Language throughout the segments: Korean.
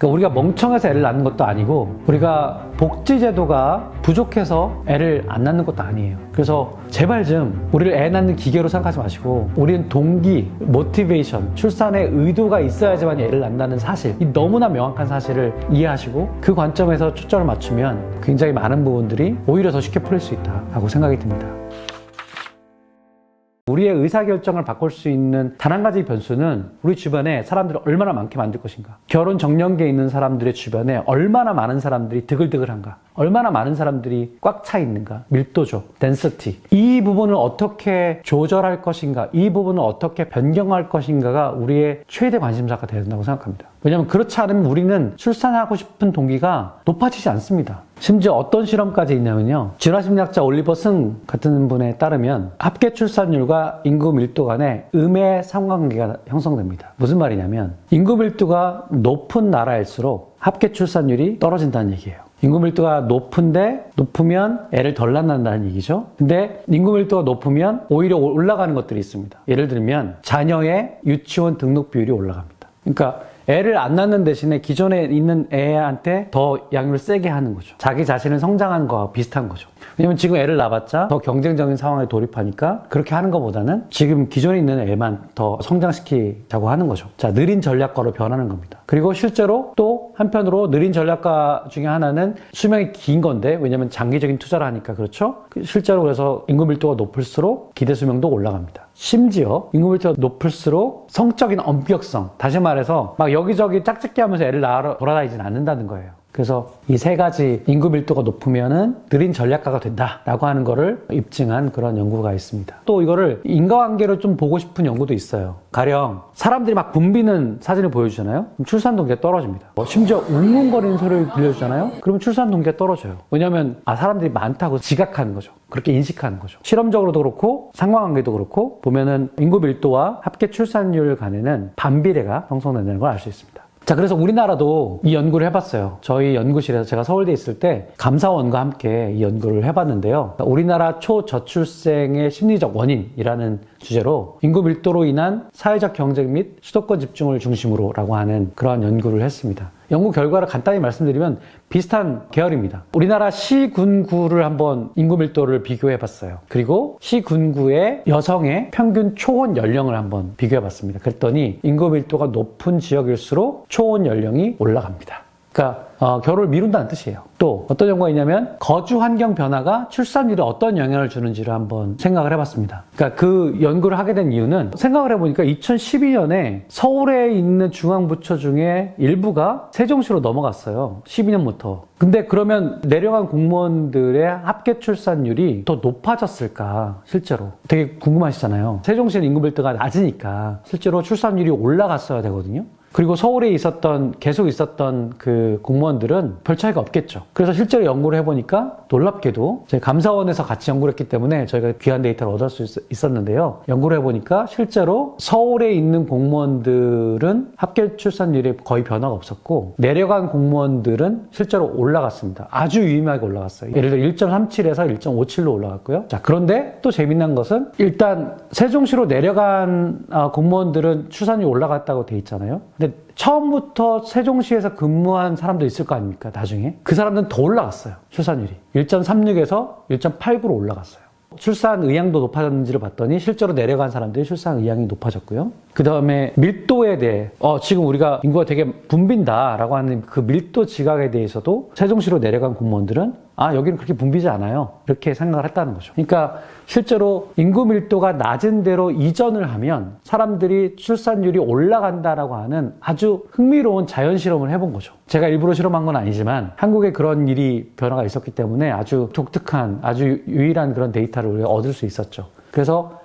그러니까 우리가 멍청해서 애를 낳는 것도 아니고 우리가 복지제도가 부족해서 애를 안 낳는 것도 아니에요. 그래서 제발 좀 우리를 애 낳는 기계로 생각하지 마시고 우리는 동기, 모티베이션, 출산의 의도가 있어야지만 애를 낳는다는 사실, 이 너무나 명확한 사실을 이해하시고 그 관점에서 초점을 맞추면 굉장히 많은 부분들이 오히려 더 쉽게 풀릴 수 있다고 생각이 듭니다. 우리의 의사결정을 바꿀 수 있는 단 한 가지 변수는 우리 주변에 사람들을 얼마나 많게 만들 것인가. 결혼 정년기에 있는 사람들의 주변에 얼마나 많은 사람들이 드글드글한가. 얼마나 많은 사람들이 꽉 차 있는가. 밀도죠. density. 이 부분을 어떻게 조절할 것인가. 이 부분을 어떻게 변경할 것인가가 우리의 최대 관심사가 되야 된다고 생각합니다. 왜냐하면 그렇지 않으면 우리는 출산하고 싶은 동기가 높아지지 않습니다. 심지어 어떤 실험까지 있냐면요. 진화심리학자 올리버 승 같은 분에 따르면 합계 출산율과 인구 밀도 간에 음의 상관관계가 형성됩니다. 무슨 말이냐면 인구 밀도가 높은 나라일수록 합계 출산율이 떨어진다는 얘기예요. 인구 밀도가 높으면 애를 덜 낳는다는 얘기죠. 근데 인구 밀도가 높으면 오히려 올라가는 것들이 있습니다. 예를 들면 자녀의 유치원 등록 비율이 올라갑니다. 그러니까 애를 안 낳는 대신에 기존에 있는 애한테 더 양육을 세게 하는 거죠. 자기 자신을 성장하는 거와 비슷한 거죠. 왜냐면 지금 애를 낳아봤자 더 경쟁적인 상황에 돌입하니까 그렇게 하는 것보다는 지금 기존에 있는 애만 더 성장시키자고 하는 거죠. 자, 느린 전략가로 변하는 겁니다. 그리고 실제로 또 한편으로 느린 전략가 중에 하나는 수명이 긴 건데, 왜냐면 장기적인 투자를 하니까 그렇죠? 실제로 그래서 인구 밀도가 높을수록 기대 수명도 올라갑니다. 심지어 인구 밀도가 높을수록 성적인 엄격성, 다시 말해서 막 여기저기 짝짓기 하면서 애를 낳으러 돌아다니진 않는다는 거예요. 그래서 이 세 가지 인구 밀도가 높으면은 느린 전략가가 된다라고 하는 거를 입증한 그런 연구가 있습니다. 또 이거를 인과관계로 좀 보고 싶은 연구도 있어요. 가령 사람들이 막 붐비는 사진을 보여주잖아요. 그럼 출산 동기가 떨어집니다. 심지어 웅웅거리는 소리를 들려주잖아요. 그러면 출산 동기가 떨어져요. 왜냐하면 사람들이 많다고 지각하는 거죠. 그렇게 인식하는 거죠. 실험적으로도 그렇고 상관관계도 그렇고 보면은 인구 밀도와 합계 출산율 간에는 반비례가 형성된다는 걸 알 수 있습니다. 자, 그래서 우리나라도 이 연구를 해봤어요. 저희 연구실에서 제가 서울대에 있을 때 감사원과 함께 이 연구를 해봤는데요. 우리나라 초저출생의 심리적 원인이라는 주제로 인구 밀도로 인한 사회적 경쟁 및 수도권 집중을 중심으로 라고 하는 그러한 연구를 했습니다. 연구 결과를 간단히 말씀드리면 비슷한 계열입니다. 우리나라 시군구를 한번 인구 밀도를 비교해 봤어요. 그리고 시군구의 여성의 평균 초혼 연령을 한번 비교해 봤습니다. 그랬더니 인구 밀도가 높은 지역일수록 초혼 연령이 올라갑니다. 그러니까 결혼을 미룬다는 뜻이에요. 또 어떤 연구가 있냐면 거주 환경 변화가 출산율에 어떤 영향을 주는지를 한번 생각을 해봤습니다. 그러니까 그 연구를 하게 된 이유는 생각을 해보니까 2012년에 서울에 있는 중앙부처 중에 일부가 세종시로 넘어갔어요. 12년부터. 근데 그러면 내려간 공무원들의 합계 출산율이 더 높아졌을까? 실제로. 되게 궁금하시잖아요. 세종시는 인구 밀도가 낮으니까 실제로 출산율이 올라갔어야 되거든요. 그리고 서울에 계속 있었던 그 공무원들은 별 차이가 없겠죠. 그래서 실제로 연구를 해보니까 놀랍게도 저희 감사원에서 같이 연구를 했기 때문에 저희가 귀한 데이터를 얻을 수 있었는데요. 연구를 해보니까 실제로 서울에 있는 공무원들은 합계 출산율에 거의 변화가 없었고 내려간 공무원들은 실제로 올라갔습니다. 아주 유의미하게 올라갔어요. 예를 들어 1.37에서 1.57로 올라갔고요. 자, 그런데 또 재미난 것은 일단 세종시로 내려간 공무원들은 출산율이 올라갔다고 돼 있잖아요. 근데 처음부터 세종시에서 근무한 사람도 있을 거 아닙니까? 나중에 그 사람들은 더 올라갔어요. 출산율이 1.36에서 1.89로 올라갔어요. 출산 의향도 높아졌는지를 봤더니 실제로 내려간 사람들이 출산 의향이 높아졌고요. 그 다음에 밀도에 대해 지금 우리가 인구가 되게 붐빈다라고 하는 그 밀도 지각에 대해서도 세종시로 내려간 공무원들은 여기는 그렇게 붐비지 않아요. 이렇게 생각을 했다는 거죠. 그러니까 실제로 인구 밀도가 낮은 데로 이전을 하면 사람들이 출산율이 올라간다라고 하는 아주 흥미로운 자연 실험을 해본 거죠. 제가 일부러 실험한 건 아니지만 한국에 그런 변화가 있었기 때문에 아주 독특한, 아주 유일한 그런 데이터를 우리가 얻을 수 있었죠. 그래서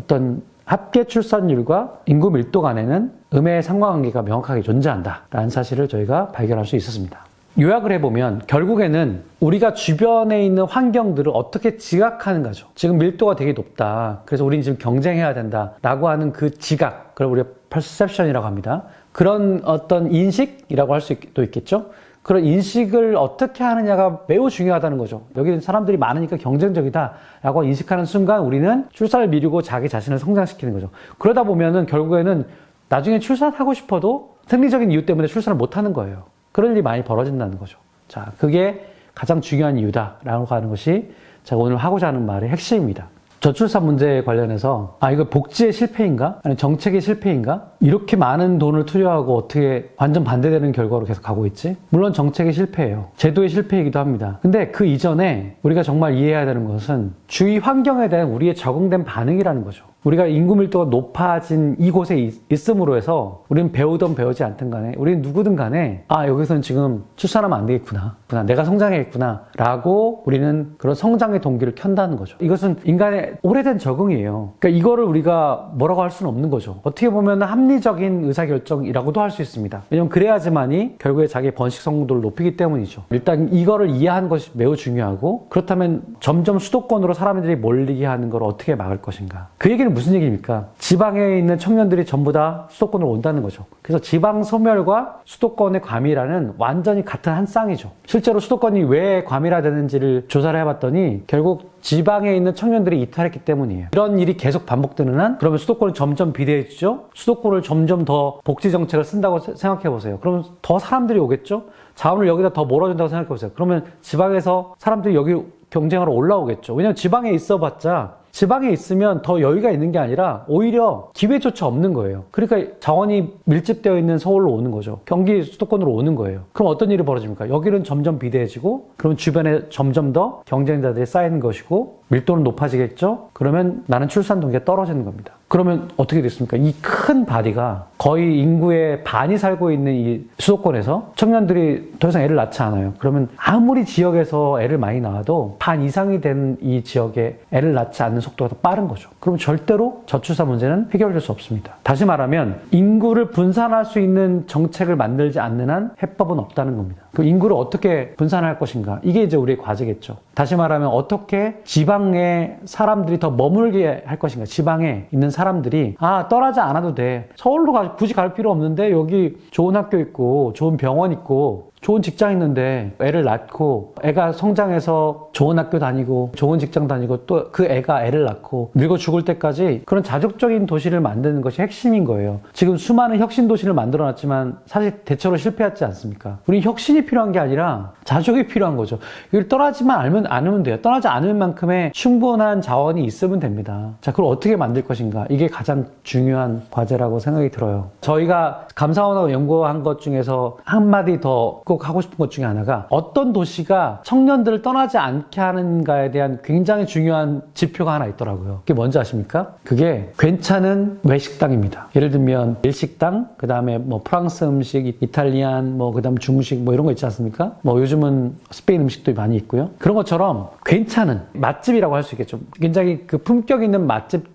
어떤 합계 출산율과 인구 밀도 간에는 음의 상관관계가 명확하게 존재한다라는 사실을 저희가 발견할 수 있었습니다. 요약을 해보면 결국에는 우리가 주변에 있는 환경들을 어떻게 지각하는가죠. 지금 밀도가 되게 높다. 그래서 우리는 지금 경쟁해야 된다라고 하는 그 지각, 그걸 우리가 perception이라고 합니다. 그런 어떤 인식이라고 할 수도 있겠죠. 그런 인식을 어떻게 하느냐가 매우 중요하다는 거죠. 여기는 사람들이 많으니까 경쟁적이다라고 인식하는 순간 우리는 출산을 미루고 자기 자신을 성장시키는 거죠. 그러다 보면은 결국에는 나중에 출산하고 싶어도 생리적인 이유 때문에 출산을 못하는 거예요. 그럴 일이 많이 벌어진다는 거죠. 자, 그게 가장 중요한 이유다라고 하는 것이 제가 오늘 하고자 하는 말의 핵심입니다. 저출산 문제에 관련해서 이거 복지의 실패인가? 아니 정책의 실패인가? 이렇게 많은 돈을 투여하고 어떻게 완전 반대되는 결과로 계속 가고 있지? 물론 정책의 실패예요. 제도의 실패이기도 합니다. 근데 그 이전에 우리가 정말 이해해야 되는 것은 주위 환경에 대한 우리의 적응된 반응이라는 거죠. 우리가 인구 밀도가 높아진 이곳에 있음으로 해서 우리는 배우든 배우지 않든 간에 우리는 누구든 간에 여기서는 지금 출산하면 안 되겠구나. 내가 성장해야겠구나. 라고 우리는 그런 성장의 동기를 켠다는 거죠. 이것은 인간의 오래된 적응이에요. 그러니까 이거를 우리가 뭐라고 할 수는 없는 거죠. 어떻게 보면 합리적인 의사결정이라고도 할 수 있습니다. 왜냐면 그래야지만이 결국에 자기의 번식 성공도를 높이기 때문이죠. 일단 이거를 이해하는 것이 매우 중요하고 그렇다면 점점 수도권으로 사람들이 몰리게 하는 걸 어떻게 막을 것인가. 그 얘기는 무슨 얘기입니까? 지방에 있는 청년들이 전부 다 수도권으로 온다는 거죠. 그래서 지방 소멸과 수도권의 과밀화는 완전히 같은 한 쌍이죠. 실제로 수도권이 왜 과밀화되는지를 조사를 해봤더니 결국 지방에 있는 청년들이 이탈했기 때문이에요. 이런 일이 계속 반복되는 한 그러면 수도권은 점점 비대해지죠. 수도권을 점점 더 복지 정책을 쓴다고 생각해보세요. 그러면 더 사람들이 오겠죠. 자원을 여기다 더 몰아준다고 생각해보세요. 그러면 지방에서 사람들이 여기 경쟁하러 올라오겠죠. 왜냐하면 지방에 있어봤자 지방에 있으면 더 여유가 있는 게 아니라 오히려 기회조차 없는 거예요. 그러니까 자원이 밀집되어 있는 서울로 오는 거죠. 경기 수도권으로 오는 거예요. 그럼 어떤 일이 벌어집니까? 여기는 점점 비대해지고 그럼 주변에 점점 더 경쟁자들이 쌓이는 것이고 밀도는 높아지겠죠? 그러면 나는 출산 동기가 떨어지는 겁니다. 그러면 어떻게 됐습니까? 이 큰 바디가 거의 인구의 반이 살고 있는 이 수도권에서 청년들이 더 이상 애를 낳지 않아요. 그러면 아무리 지역에서 애를 많이 낳아도 반 이상이 된 이 지역에 애를 낳지 않는 속도가 더 빠른 거죠. 그럼 절대로 저출산 문제는 해결될 수 없습니다. 다시 말하면 인구를 분산할 수 있는 정책을 만들지 않는 한 해법은 없다는 겁니다. 그 인구를 어떻게 분산할 것인가? 이게 이제 우리의 과제겠죠. 다시 말하면 어떻게 지방에 사람들이 더 머물게 할 것인가? 지방에 있는 사람들이 떠나지 않아도 돼. 서울로 굳이 갈 필요 없는데 여기 좋은 학교 있고 좋은 병원 있고 좋은 직장 있는데 애를 낳고 애가 성장해서 좋은 학교 다니고 좋은 직장 다니고 또 그 애가 애를 낳고 늙어 죽을 때까지 그런 자족적인 도시를 만드는 것이 핵심인 거예요. 지금 수많은 혁신 도시를 만들어놨지만 사실 대체로 실패했지 않습니까? 우리 혁신이 필요한 게 아니라 자족이 필요한 거죠. 이걸 떠나지만 않으면 돼요. 떠나지 않을 만큼의 충분한 자원이 있으면 됩니다. 자, 그걸 어떻게 만들 것인가? 이게 가장 중요한 과제라고 생각이 들어요. 저희가 감사원하고 연구한 것 중에서 한마디 더 꼭 하고 싶은 것 중에 하나가 어떤 도시가 청년들을 떠나지 않게 하는가에 대한 굉장히 중요한 지표가 하나 있더라고요. 그게 뭔지 아십니까? 그게 괜찮은 외식당입니다. 예를 들면 일식당, 그 다음에 뭐 프랑스 음식, 이탈리안, 그 다음 중식 이런 거 있지 않습니까? 요즘은 스페인 음식도 많이 있고요. 그런 것처럼 괜찮은 맛집이라고 할 수 있겠죠. 굉장히 그 품격 있는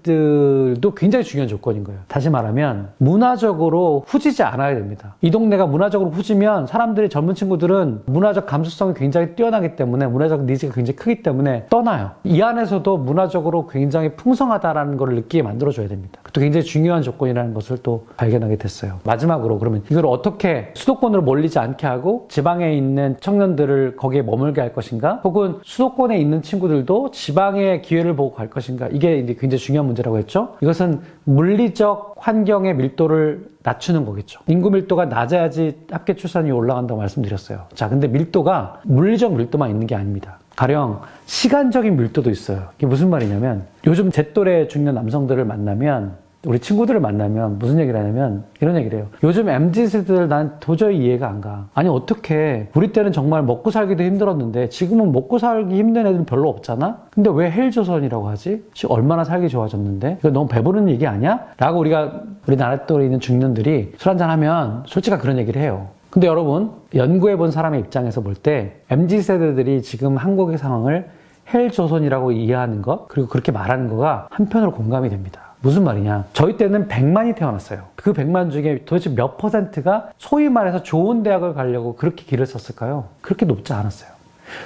맛집들도 굉장히 중요한 조건인 거예요. 다시 말하면 문화적으로 후지지 않아야 됩니다. 이 동네가 문화적으로 후지면 사람들이 젊은 친구들은 문화적 감수성이 굉장히 뛰어나기 때문에 문화적 니즈가 굉장히 크기 때문에 떠나요. 이 안에서도 문화적으로 굉장히 풍성하다라는 걸 느끼게 만들어줘야 됩니다. 그것도 굉장히 중요한 조건이라는 것을 또 발견하게 됐어요. 마지막으로 그러면 이걸 어떻게 수도권으로 몰리지 않게 하고 지방에 있는 청년들을 거기에 머물게 할 것인가? 혹은 수도권에 있는 친구들도 지방의 기회를 보고 갈 것인가? 이게 이제 굉장히 중요한 문제라고 했죠. 이것은 물리적 환경의 밀도를 낮추는 거겠죠. 인구 밀도가 낮아야지 합계 출산율이 올라간다고 말씀드렸어요. 자, 근데 밀도가 물리적 밀도만 있는 게 아닙니다. 가령 시간적인 밀도도 있어요. 이게 무슨 말이냐면 요즘 제 또래 중년 남성들을 만나면 우리 친구들을 만나면 무슨 얘기를 하냐면 이런 얘기를 해요. 요즘 MZ세대들 난 도저히 이해가 안 가. 아니 어떻게 우리 때는 정말 먹고 살기도 힘들었는데 지금은 먹고 살기 힘든 애들은 별로 없잖아? 근데 왜 헬조선이라고 하지? 얼마나 살기 좋아졌는데? 이거 너무 배부른 얘기 아니야? 라고 우리 나라 또래 있는 중년들이 술 한잔하면 솔직히 그런 얘기를 해요. 근데 여러분 연구해본 사람의 입장에서 볼 때 MZ세대들이 지금 한국의 상황을 헬조선이라고 이해하는 것 그리고 그렇게 말하는 거가 한편으로 공감이 됩니다. 무슨 말이냐? 저희 때는 100만이 태어났어요. 그 100만 중에 도대체 몇 퍼센트가 소위 말해서 좋은 대학을 가려고 그렇게 길을 썼을까요? 그렇게 높지 않았어요.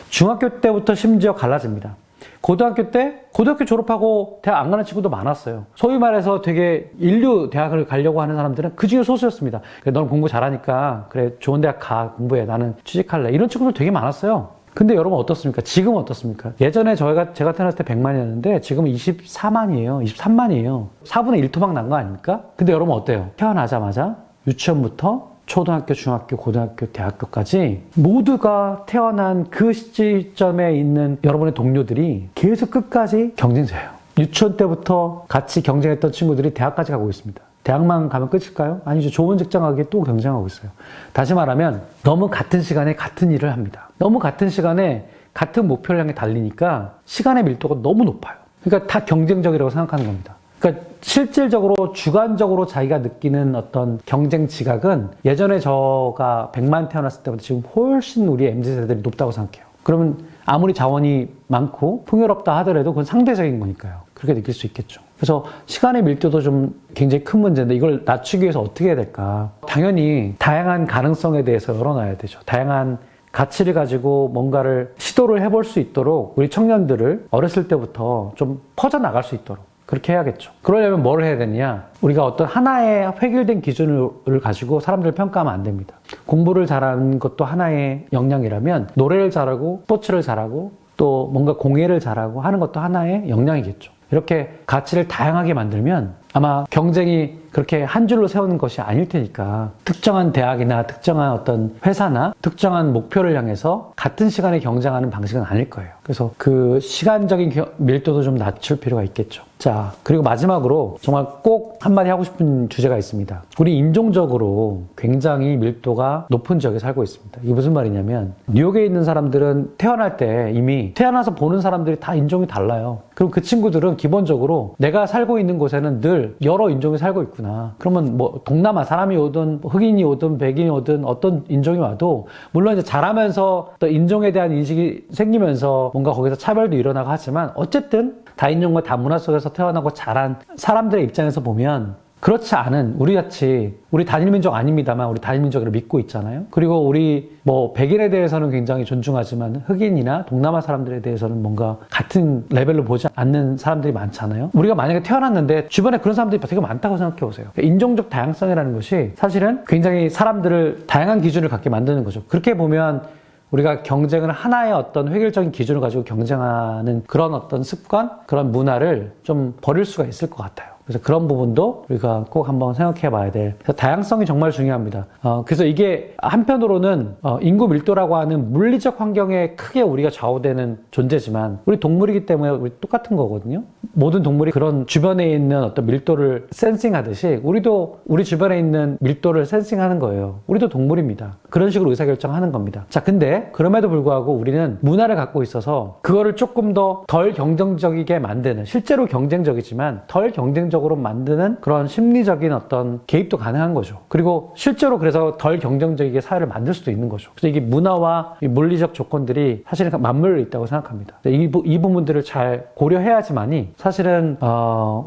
중학교 때부터 심지어 갈라집니다. 고등학교 때 고등학교 졸업하고 대학 안 가는 친구도 많았어요. 소위 말해서 되게 인류 대학을 가려고 하는 사람들은 그 중에 소수였습니다. 그래, 너는 공부 잘하니까 그래 좋은 대학 가 공부해 나는 취직할래 이런 친구들 되게 많았어요. 근데 여러분 어떻습니까? 지금은 어떻습니까? 예전에 제가 태어났을 때 100만이었는데 지금은 24만이에요. 23만이에요. 4분의 1토막 난 거 아닙니까? 근데 여러분 어때요? 태어나자마자 유치원부터 초등학교, 중학교, 고등학교, 대학교까지 모두가 태어난 그 시점에 있는 여러분의 동료들이 계속 끝까지 경쟁자예요. 유치원 때부터 같이 경쟁했던 친구들이 대학까지 가고 있습니다. 대학만 가면 끝일까요? 아니죠. 좋은 직장 가기에 또 경쟁하고 있어요. 다시 말하면 너무 같은 시간에 같은 일을 합니다. 너무 같은 시간에 같은 목표를 향해 달리니까 시간의 밀도가 너무 높아요. 그러니까 다 경쟁적이라고 생각하는 겁니다. 그러니까 실질적으로 주관적으로 자기가 느끼는 어떤 경쟁 지각은 예전에 저가 100만 태어났을 때보다 지금 훨씬 우리 MZ세대들이 높다고 생각해요. 그러면 아무리 자원이 많고 풍요롭다 하더라도 그건 상대적인 거니까요. 그렇게 느낄 수 있겠죠. 그래서 시간의 밀도도 좀 굉장히 큰 문제인데 이걸 낮추기 위해서 어떻게 해야 될까? 당연히 다양한 가능성에 대해서 열어놔야 되죠. 다양한 가치를 가지고 뭔가를 시도를 해볼 수 있도록 우리 청년들을 어렸을 때부터 좀 퍼져나갈 수 있도록 그렇게 해야겠죠. 그러려면 뭘 해야 되느냐? 우리가 어떤 하나의 획일된 기준을 가지고 사람들을 평가하면 안 됩니다. 공부를 잘하는 것도 하나의 역량이라면 노래를 잘하고 스포츠를 잘하고 또 뭔가 공예를 잘하고 하는 것도 하나의 역량이겠죠. 이렇게 가치를 다양하게 만들면 아마 경쟁이 그렇게 한 줄로 세우는 것이 아닐 테니까 특정한 대학이나 특정한 어떤 회사나 특정한 목표를 향해서 같은 시간에 경쟁하는 방식은 아닐 거예요. 그래서 그 시간적인 밀도도 좀 낮출 필요가 있겠죠. 자, 그리고 마지막으로 정말 꼭 한마디 하고 싶은 주제가 있습니다. 우리 인종적으로 굉장히 밀도가 높은 지역에 살고 있습니다. 이게 무슨 말이냐면 뉴욕에 있는 사람들은 태어날 때 이미 태어나서 보는 사람들이 다 인종이 달라요. 그럼 그 친구들은 기본적으로 내가 살고 있는 곳에는 늘 여러 인종이 살고 있구나. 그러면 뭐 동남아 사람이 오든 흑인이 오든 백인이 오든 어떤 인종이 와도 물론 이제 자라면서 또 인종에 대한 인식이 생기면서 뭔가 거기서 차별도 일어나고 하지만 어쨌든 다인종과 다문화 속에서 태어나고 자란 사람들의 입장에서 보면 그렇지 않은 우리 단일민족 아닙니다만 우리 단일민족을 믿고 있잖아요. 그리고 우리 뭐 백인에 대해서는 굉장히 존중하지만 흑인이나 동남아 사람들에 대해서는 뭔가 같은 레벨로 보지 않는 사람들이 많잖아요. 우리가 만약에 태어났는데 주변에 그런 사람들이 되게 많다고 생각해 보세요. 인종적 다양성이라는 것이 사실은 굉장히 사람들을 다양한 기준을 갖게 만드는 거죠. 그렇게 보면 우리가 경쟁을 하나의 어떤 획일적인 기준을 가지고 경쟁하는 그런 어떤 습관, 그런 문화를 좀 버릴 수가 있을 것 같아요. 그래서 그런 부분도 우리가 꼭 한번 생각해 봐야 될. 그래서 다양성이 정말 중요합니다. 그래서 이게 한편으로는 인구 밀도라고 하는 물리적 환경에 크게 우리가 좌우되는 존재지만 우리 동물이기 때문에 우리 똑같은 거거든요. 모든 동물이 그런 주변에 있는 어떤 밀도를 센싱하듯이 우리도 우리 주변에 있는 밀도를 센싱하는 거예요. 우리도 동물입니다. 그런 식으로 의사결정하는 겁니다. 자, 근데 그럼에도 불구하고 우리는 문화를 갖고 있어서 그거를 조금 더 덜 경쟁적이게 만드는, 실제로 경쟁적이지만 덜 경쟁적으로 만드는 그런 심리적인 어떤 개입도 가능한 거죠. 그리고 실제로 그래서 덜 경쟁적이게 사회를 만들 수도 있는 거죠. 그래서 이게 문화와 이 물리적 조건들이 사실은 맞물려 있다고 생각합니다. 이 부분들을 잘 고려해야지만이 사실은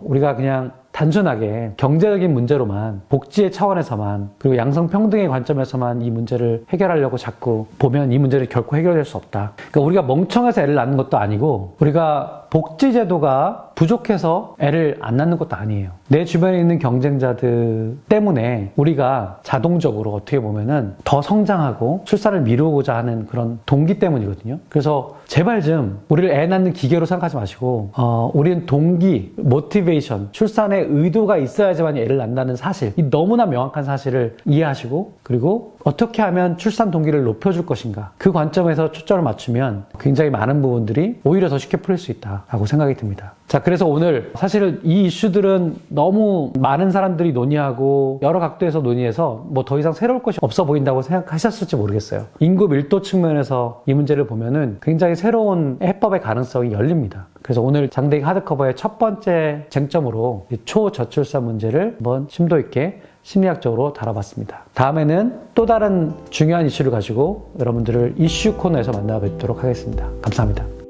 우리가 그냥 단순하게 경제적인 문제로만 복지의 차원에서만 그리고 양성평등의 관점에서만 이 문제를 해결하려고 자꾸 보면 이 문제를 결코 해결될 수 없다. 그러니까 우리가 멍청해서 애를 낳는 것도 아니고 우리가 복지제도가 부족해서 애를 안 낳는 것도 아니에요. 내 주변에 있는 경쟁자들 때문에 우리가 자동적으로 어떻게 보면은 더 성장하고 출산을 미루고자 하는 그런 동기 때문이거든요. 그래서 제발 좀 우리를 애 낳는 기계로 생각하지 마시고 우리는 동기, 모티베이션, 출산의 의도가 있어야지만 애를 낳는다는 사실, 이 너무나 명확한 사실을 이해하시고 그리고 어떻게 하면 출산 동기를 높여줄 것인가, 그 관점에서 초점을 맞추면 굉장히 많은 부분들이 오히려 더 쉽게 풀릴 수 있다라고 생각이 듭니다. 자, 그래서 오늘 사실 이 이슈들은 너무 많은 사람들이 논의하고 여러 각도에서 논의해서 뭐 더 이상 새로울 것이 없어 보인다고 생각하셨을지 모르겠어요. 인구 밀도 측면에서 이 문제를 보면은 굉장히 새로운 해법의 가능성이 열립니다. 그래서 오늘 장대익 하드커버의 첫 번째 쟁점으로 초저출산 문제를 한번 심도 있게 심리학적으로 다뤄봤습니다. 다음에는 또 다른 중요한 이슈를 가지고 여러분들을 이슈 코너에서 만나 뵙도록 하겠습니다. 감사합니다.